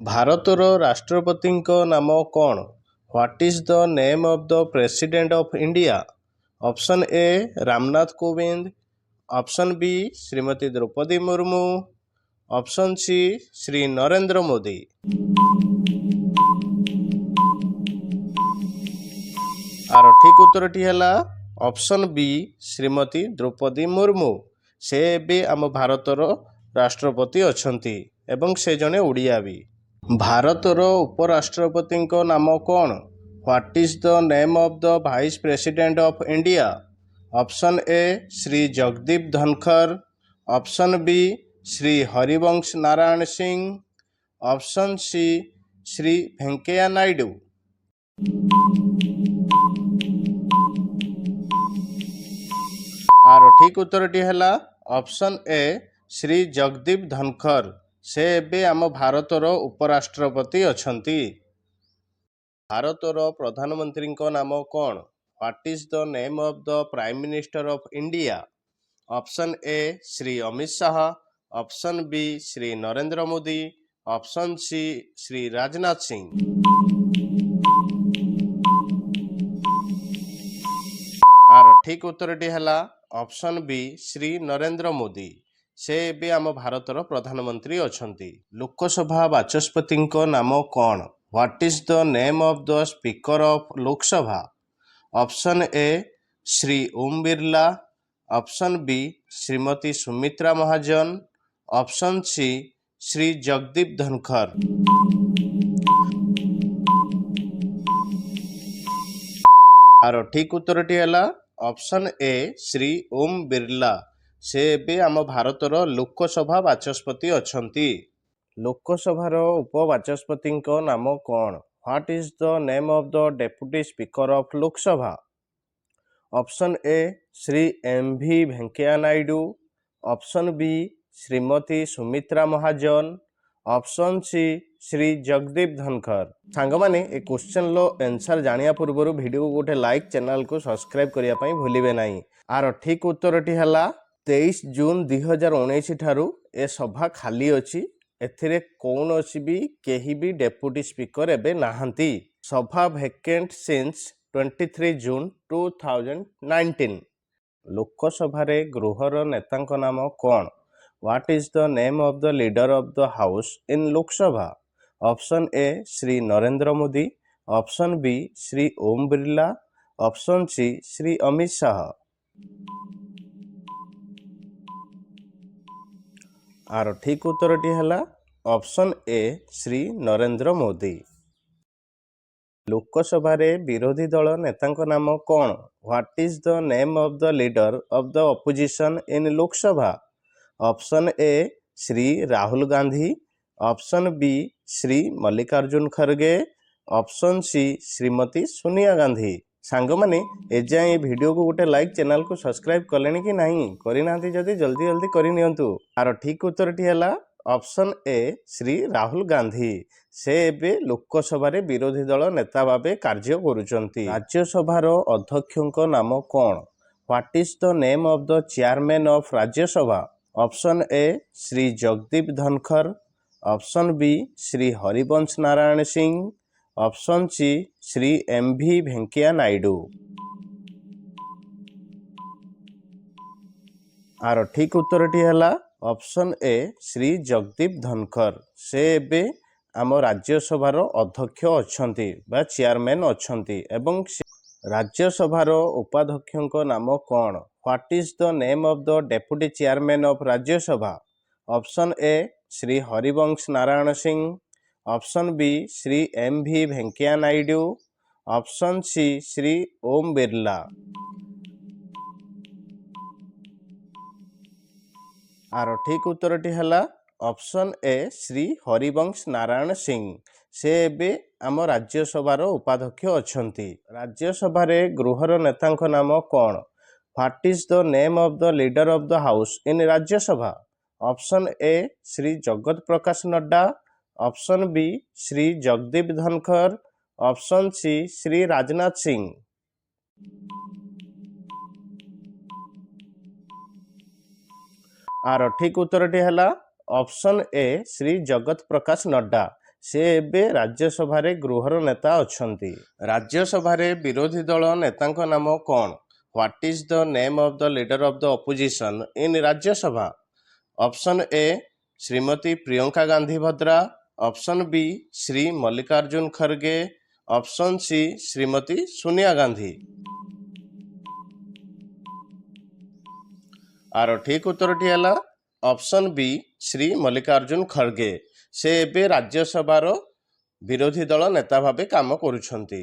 ଭାରତର ରାଷ୍ଟ୍ରପତିଙ୍କ ନାମ କ'ଣ? What is the name of the president of India? Option A Ramnath Kovind, option B Shrimati Droupadi Murmu, option C Shri Narendra Modi. ଆର ଠିକ୍ ଉତ୍ତରଟି ହେଲା ଅପସନ୍ ବି ଶ୍ରୀମତୀ ଦ୍ରୌପଦୀ ମୁର୍ମୁ। ସେ ଏବେ ଆମ ଭାରତର ରାଷ୍ଟ୍ରପତି ଅଛନ୍ତି ଏବଂ ସେ ଜଣେ ଓଡ଼ିଆ ବି। ଭାରତର ଉପରାଷ୍ଟ୍ରପତିଙ୍କ ନାମ କ'ଣ? What is the name of the vice president of India? Option A Shri Jagdeep Dhankhar, option B Shri Harivansh Narayan Singh, option C Shri Venkaiah Naidu. ଆର ଠିକ୍ ଉତ୍ତରଟି ହେଲା ଅପସନ୍ ଏ ଶ୍ରୀ ଜଗଦୀପ ଧନଖର। ସେ ଏବେ ଆମ ଭାରତର ଉପରାଷ୍ଟ୍ରପତି ଅଛନ୍ତି। ଭାରତର ପ୍ରଧାନମନ୍ତ୍ରୀଙ୍କ ନାମ କ'ଣ? What is the name of the prime minister of India? Option A Shri Amit Shah, option B Shri Narendra Modi, option C Shri Rajnath Singh. ଆର ଠିକ୍ ଉତ୍ତରଟି ହେଲା ଅପସନ୍ ବି ଶ୍ରୀ ନରେନ୍ଦ୍ର ମୋଦି। ସେ ଏବେ ଆମ ଭାରତର ପ୍ରଧାନମନ୍ତ୍ରୀ ଅଛନ୍ତି। ଲୋକସଭା ବାଚସ୍ପତିଙ୍କ ନାମ କ'ଣ? What is the name of the speaker of Lok Sabha? Option A Shri Om Birla, option B Shrimati Sumitra Mahajan, option C Shri Jagdeep Dhankhar. ଆର ଠିକ୍ ଉତ୍ତରଟି ହେଲା ଅପସନ୍ ଏ ଶ୍ରୀ ଓମ୍ ବିର୍ଲା। ସେ ଏବେ ଆମ ଭାରତର ଲୋକସଭା ବାଚସ୍ପତି ଅଛନ୍ତି। ଲୋକସଭାର ଉପବାଚସ୍ପତିଙ୍କ ନାମ କ'ଣ? What is the name of the deputy speaker of Lok Sabha? Option A Shri M V Venkaiah Naidu, option B Shrimati Sumitra Mahajan, option C Shri Jagdeep Dhankhar. ସାଙ୍ଗମାନେ ଏ କ୍ୱେଶ୍ଚନର ଆନ୍ସର ଜାଣିବା ପୂର୍ବରୁ ଭିଡ଼ିଓକୁ ଗୋଟେ ଲାଇକ୍, ଚ୍ୟାନେଲକୁ ସବସ୍କ୍ରାଇବ୍ କରିବା ପାଇଁ ଭୁଲିବେ ନାହିଁ। ଆର ଠିକ୍ ଉତ୍ତରଟି ହେଲା 23 ଜୁନ୍ 2019 ଠାରୁ ଏ ସଭା ଖାଲି ଅଛି। ଏଥିରେ କୌଣସି ବି କେହି ବି ଡେପୁଟି ସ୍ପିକର ଏବେ ନାହାନ୍ତି। ସଭା ଭେକେଣ୍ଟ ସିନ୍ସ 23 ଜୁନ୍ 2019। ଲୋକସଭାରେ ଗୃହର ନେତାଙ୍କ ନାମ କ'ଣ? What is the name of the leader of the house in Lok Sabha? Option A Shri Narendra Modi, option B Shri Om Birla, option C Shri Amit Shah. ଆର ଠିକ୍ ଉତ୍ତରଟି ହେଲା ଅପସନ୍ ଏ ଶ୍ରୀ ନରେନ୍ଦ୍ର ମୋଦି। ଲୋକସଭାରେ ବିରୋଧୀ ଦଳ ନେତାଙ୍କ ନାମ କ'ଣ? What is the name of the leader of the opposition in Lok Sabha? Option A Shri Rahul Gandhi, option B Shri Mallikarjun Kharge, option C Shrimati Sonia Gandhi. ସାଙ୍ଗମାନେ ଏଯାଏଁ ଏ ଭିଡ଼ିଓକୁ ଗୋଟେ ଲାଇକ୍, ଚ୍ୟାନେଲକୁ ସବସ୍କ୍ରାଇବ୍ କଲେଣି କି ନାହିଁ? କରିନାହାନ୍ତି ଯଦି ଜଲ୍ଦି ଜଲ୍ଦି କରିନିଅନ୍ତୁ। ଆର ଠିକ୍ ଉତ୍ତରଟି ହେଲା ଅପସନ୍ ଏ ଶ୍ରୀ ରାହୁଲ ଗାନ୍ଧୀ। ସେ ଏବେ ଲୋକସଭାରେ ବିରୋଧୀ ଦଳ ନେତା ଭାବେ କାର୍ଯ୍ୟ କରୁଛନ୍ତି। ରାଜ୍ୟସଭାର ଅଧ୍ୟକ୍ଷଙ୍କ ନାମ କ'ଣ? What is the name of the chairman of Rajya Sabha? Option A Shri Jagdeep Dhankhar, option B Shri Harivansh Narayan Singh, option C Shri M V Venkaiah Naidu. ଆର ଠିକ୍ ଉତ୍ତରଟି ହେଲା ଅପସନ୍ ଏ ଶ୍ରୀ ଜଗଦୀପ ଧନଖର। ସେ ଏବେ ଆମ ରାଜ୍ୟସଭାର ଅଧ୍ୟକ୍ଷ ଅଛନ୍ତି ବା ଚେୟାରମ୍ୟାନ୍ ଅଛନ୍ତି ଏବଂ ରାଜ୍ୟସଭାର ଉପାଧ୍ୟକ୍ଷଙ୍କ ନାମ କ'ଣ? What is the name of the deputy chairman of Rajya Sabha? Option A Shri Harivansh Narayan Singh, option B Shri M V Venkaiah Naidu, option C Shri Om Birla. ଆର ଠିକ୍ ଉତ୍ତରଟି ହେଲା ଅପସନ୍ ଏ ଶ୍ରୀ ହରିବଂଶ ନାରାୟଣ ସିଂ। ସେ ଏବେ ଆମ ରାଜ୍ୟସଭାର ଉପାଧ୍ୟକ୍ଷ ଅଛନ୍ତି। ରାଜ୍ୟସଭାରେ ଗୃହର ନେତାଙ୍କ ନାମ କ'ଣ? What is the name of the leader of the house in Rajya Sabha? Option A Shri Jagat Prakash Nadda, option B Shri Jagdeep Dhankhar, option C Shri Rajnath Singh. ଆର ଠିକ୍ ଉତ୍ତରଟି ହେଲା ଅପସନ୍ ଏ ଶ୍ରୀ ଜଗତ ପ୍ରକାଶ ନଡ୍ଡା। ସେ ଏବେ ରାଜ୍ୟସଭାରେ ଗୃହର ନେତା ଅଛନ୍ତି। ରାଜ୍ୟସଭାରେ ବିରୋଧୀ ଦଳ ନେତାଙ୍କ ନାମ କ'ଣ? What is the name of the leader of the opposition in Rajya Sabha? Option A Shrimati Priyanka Gandhi Vadra, option B Shri Mallikarjun Kharge, option C Shrimati Sonia Gandhi. ଆର ଠିକ୍ ଉତ୍ତରଟି ହେଲା ଅପସନ୍ ବି ଶ୍ରୀ ମଲ୍ଲିକାର୍ଜୁନ ଖରଗେ। ସେ ଏବେ ରାଜ୍ୟସଭାର ବିରୋଧୀ ଦଳ ନେତା ଭାବେ କାମ କରୁଛନ୍ତି।